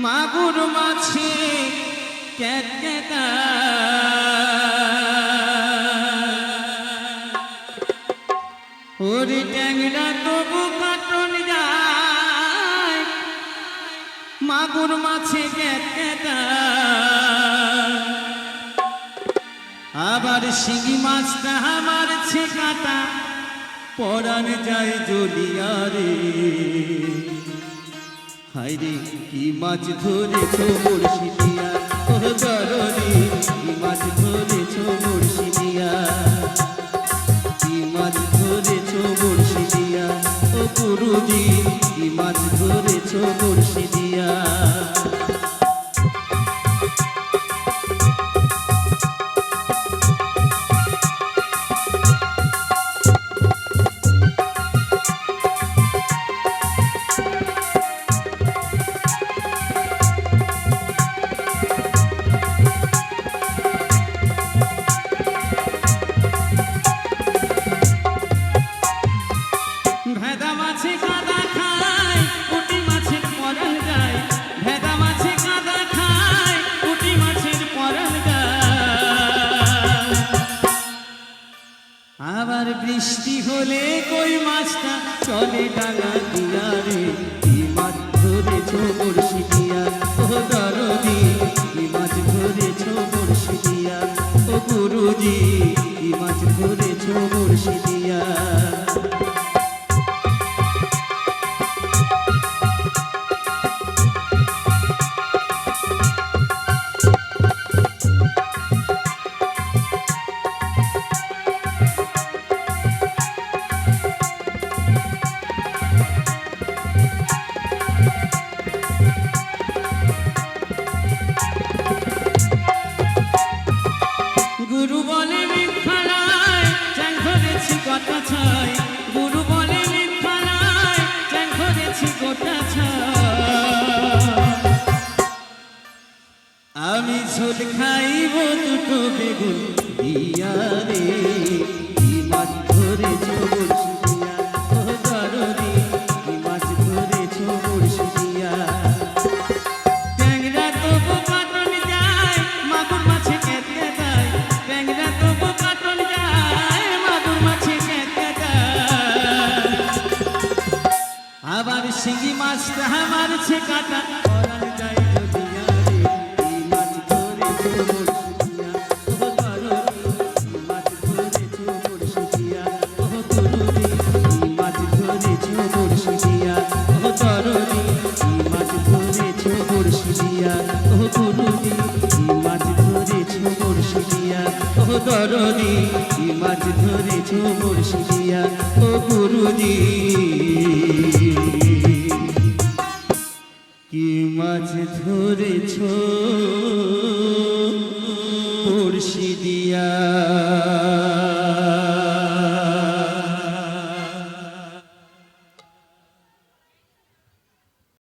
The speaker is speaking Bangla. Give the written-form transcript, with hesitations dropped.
মাগুর মাছে ক্যাটকেটা ওরে ট্যাংরা তবু কাটন যায় মাগুর মাছে ক্যাটকেটা আবার শিঙি মাছটা মারছে কাটা পরাণ যায় জ্বলিয়া রে হায়রে কি মাছ ধরেছো মুর্শিদিয়া ও দরদি কি মাছ ধরেছো মুর্শিদিয়া কি মাছ ধরেছো মুর্শিদিয়া ও গুরুজি কি মাছ ধরেছো মুর্শিদিয়া ভেদা মাছে কাদা খায় পুঁটি মাছের পরাণ যায় ভেদা মাছে কাদা খায় পুঁটি মাছের পরাণ যায় আবার বৃষ্টি হলে কই মাছটা চলে ডাঙা দিয়া রে কি মাছ ধরেছো মুর্শিদিয়া ও দরদি কি মাছ ধরেছো মুর্শিদিয়া ও গুরুজি কি মাছ ধরেছো মুর্শিদিয়া গুরু বলে মিথ্যালয় চ্যাং ধরেছি গোটা ছাই গুরু বলে মিথ্যালয় চ্যাং ধরেছি গোটা ছাই আমি ঝোল খাইব দুটো বেগুন দিয়া রে কি মাছ ধরেছো মুর্শিদিয়া ও দরদি কি মাছ ধরেছো মুর্শিদিয়া ট্যাংরা তবু কাটন যায় মাগুর মাছে কেটে যায় ট্যাংরা তবু কাটন যায় মাগুর মাছে কেটে যায় আবার শিঙি মাছটা মারছে কাটা পরাণ যায় জ্বলিয়া রে কি মাছ ধরেছো মুর্শিদিয়া ও দরদি কি মাছ ধরেছো মুর্শিদিয়া ও গুরুজি কি মাছ ধরেছো মুর্শিদিয়া ও দরদি কি মাছ ধরেছো মুর্শিদিয়া ও গুরুজি কি মাছ ধরেছো মুর্শিদিয়া ও দরদি কি মাছ ধরেছো মুর্শিদিয়া ও গুরুজি কি মাছ ধরেছো মুর্শিদিয়া।